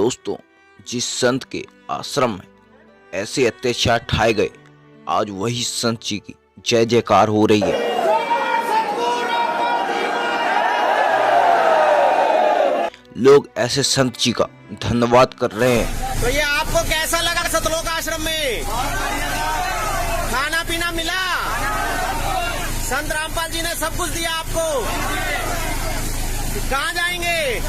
दोस्तों, जिस संत के आश्रम में ऐसे अत्याचार ढाए गए, आज वही संत जी की जय जयकार हो रही है। लोग ऐसे संत जी का धन्यवाद कर रहे हैं। तो ये आपको कैसा लगा सतलोक आश्रम में? खाना पीना मिला? संत रामपाल जी ने सब कुछ दिया आपको? कहाँ जाएंगे?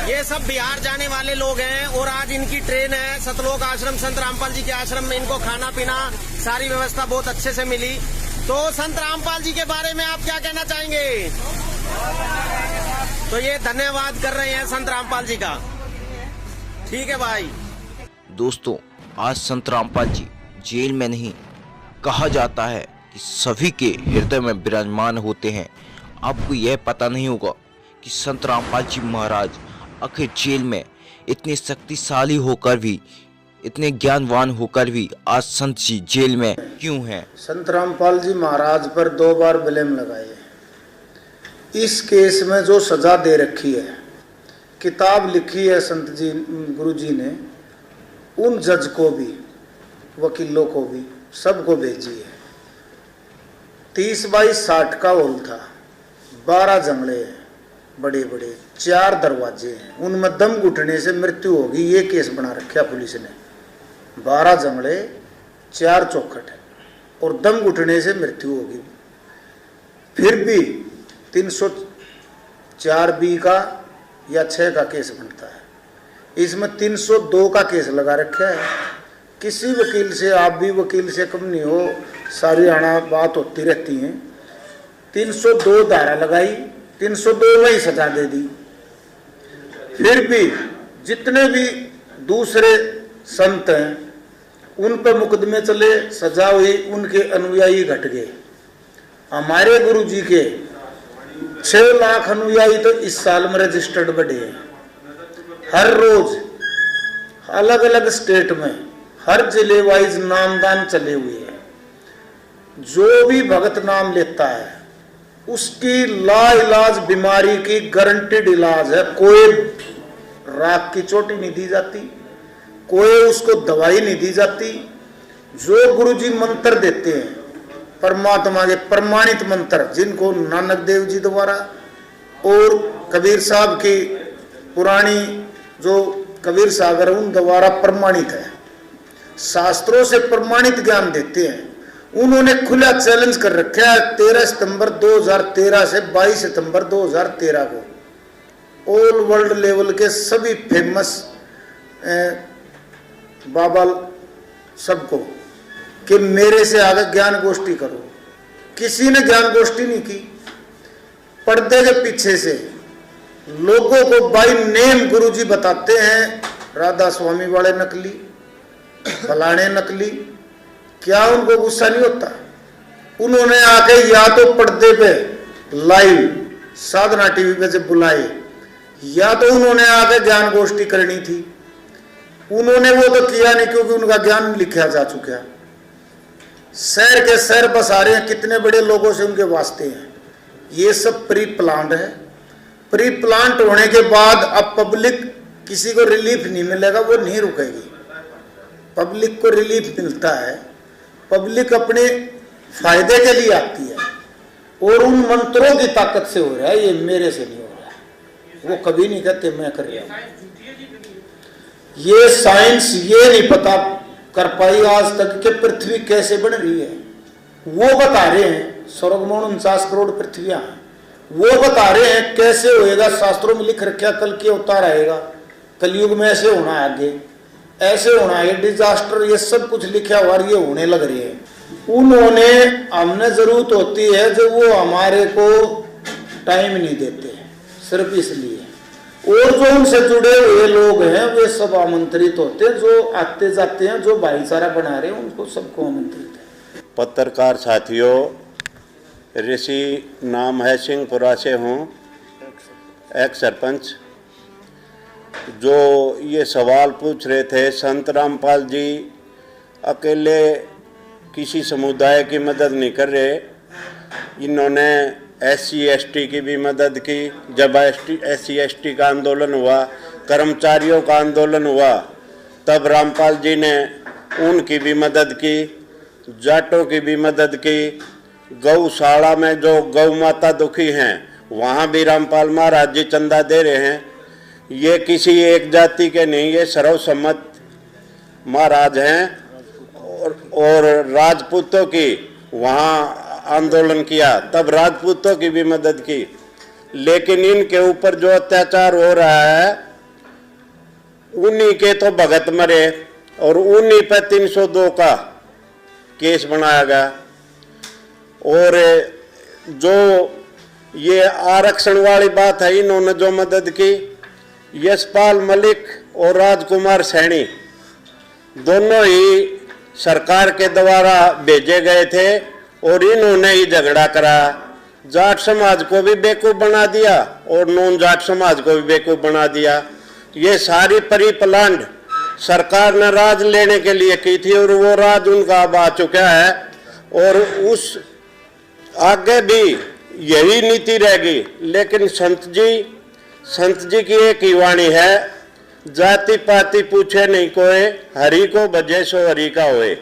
ये सब बिहार जाने वाले लोग हैं और आज इनकी ट्रेन है। सतलोक आश्रम संत रामपाल जी के आश्रम में इनको खाना पीना सारी व्यवस्था बहुत अच्छे से मिली। तो संत रामपाल जी के बारे में आप क्या कहना चाहेंगे? तो ये धन्यवाद कर रहे हैं संत रामपाल जी का। ठीक है भाई। दोस्तों, आज संत रामपाल जी जेल में नहीं, कहा जाता है कि सभी के हृदय में विराजमान होते हैं। आपको यह पता नहीं होगा कि संत रामपाल जी महाराज आखिर जेल में इतने शक्तिशाली होकर भी, इतने ज्ञानवान होकर भी आज संत जी जेल में क्यों हैं? संत रामपाल जी महाराज पर 2 बार ब्लेम लगाए। इस केस में जो सजा दे रखी है, किताब लिखी है संत जी गुरु जी ने, उन जज को भी, वकीलों को भी, सबको भेजी है। 30x60 का हॉल था, 12 जंगले हैं बड़े बड़े, 4 दरवाजे हैं, उनमें दम घुटने से मृत्यु होगी, ये केस बना रखा पुलिस ने। 12 जंगले, 4 चौखट है और दम घुटने से मृत्यु होगी। फिर भी 304B का या 6 का केस बनता है। इसमें 302 का केस लगा रखा है। किसी वकील से, आप भी वकील से कम नहीं हो, सारी आना बात होती रहती है। 302 धारा लगाई, 302 में ही सजा दे दी। फिर भी जितने भी दूसरे संत हैं उन पर मुकदमे चले, सजा हुई, उनके अनुयायी घट गए। हमारे गुरु जी के 6 लाख अनुयायी तो इस साल में रजिस्टर्ड बढ़े हैं। हर रोज अलग अलग स्टेट में, हर जिले वाइज नामदान चले हुए हैं। जो भी भगत नाम लेता है उसकी लाइलाज बीमारी की गारंटीड इलाज है। कोई राख की चोटी नहीं दी जाती, कोई उसको दवाई नहीं दी जाती। जो गुरुजी मंत्र देते हैं, परमात्मा के प्रमाणित मंत्र, जिनको नानक देव जी द्वारा और कबीर साहब की पुरानी जो कबीर सागर उन द्वारा प्रमाणित है, शास्त्रों से प्रमाणित ज्ञान देते हैं। उन्होंने खुला चैलेंज कर रखा है 13 सितंबर 2013 से 22 सितंबर 2013 को ऑल वर्ल्ड लेवल के सभी फेमस बाबा सबको कि मेरे से आगे ज्ञान गोष्ठी करो। किसी ने ज्ञान गोष्ठी नहीं की। पर्दे के पीछे से लोगों को बाय नेम गुरुजी बताते हैं, राधा स्वामी वाले नकली, फलाने नकली। क्या उनको गुस्सा नहीं होता? उन्होंने आके या तो पर्दे पे लाइव साधना टीवी पे से बुलाए, या तो उन्होंने आके ज्ञान गोष्ठी करनी थी। उन्होंने वो तो किया नहीं, क्योंकि उनका ज्ञान लिखा जा चुका। शहर के शहर बसा रहे हैं, कितने बड़े लोगों से उनके वास्ते हैं। ये सब प्री प्लांट है। प्री प्लांट होने के बाद अब पब्लिक, किसी को रिलीफ नहीं मिलेगा, वो नहीं रुकेगी। पब्लिक को रिलीफ मिलता है, पब्लिक अपने फायदे के लिए आती है और उन मंत्रों की ताकत से हो रहा है। ये मेरे से नहीं हो रहा है। वो कभी नहीं कहते मैं कर रहा हूं। ये साइंस ये नहीं पता कर पाई आज तक कि पृथ्वी कैसे बन रही है। वो बता रहे हैं स्वर्गमोहन 49 करोड़ पृथ्वियां, वो बता रहे हैं कैसे होएगा। शास्त्रों में लिख रखा कल के अवतार आएगा, कलयुग में ऐसे होना है, आगे ऐसे होना है, डिजास्टर, ये सब कुछ लिखा हुआ, ये होने लग रही है। उन्होंने, हमने जरूरत होती है जो वो हमारे को टाइम नहीं देते, सिर्फ इसलिए। और जो उनसे जुड़े हुए लोग हैं वे सब आमंत्रित होते हैं, जो आते जाते हैं, जो भाईचारा बना रहे हैं उनको सबको आमंत्रित है। पत्रकार साथियों, ऋषि नाम है, सिंहपुरा से हूँ, एक्स सरपंच। जो ये सवाल पूछ रहे थे, संत रामपाल जी अकेले किसी समुदाय की मदद नहीं कर रहे। इन्होंने SC ST की भी मदद की। जब SC ST का आंदोलन हुआ कर्मचारियों का आंदोलन हुआ तब रामपाल जी ने उनकी भी मदद की, जाटों की भी मदद की। गौशाला में जो गौ माता दुखी हैं वहाँ भी रामपाल महाराज जी चंदा दे रहे हैं। ये किसी एक जाति के नहीं, ये सर्वसम्मत महाराज हैं। और राजपूतों की वहाँ आंदोलन किया तब राजपूतों की भी मदद की। लेकिन इनके ऊपर जो अत्याचार हो रहा है उन्हीं के तो भगत मरे और उन्हीं पर 302 का केस बनाया गया। और जो ये आरक्षण वाली बात है, इन्होंने जो मदद की, यशपाल मलिक और राजकुमार सैनी दोनों ही सरकार के द्वारा भेजे गए थे और इन्होंने ही झगड़ा करा। जाट समाज को भी बेवकूफ़ बना दिया और नॉन जाट समाज को भी बेवकूफ़ बना दिया। ये सारी परिप्लांट सरकार ने राज लेने के लिए की थी और वो राज उनका अब आ चुका है। और उस आगे भी यही नीति रहेगी। लेकिन संत जी की एक ही वाणी है, जाति पाति पूछे नहीं कोई, हरि को भजे सो हरि का होए।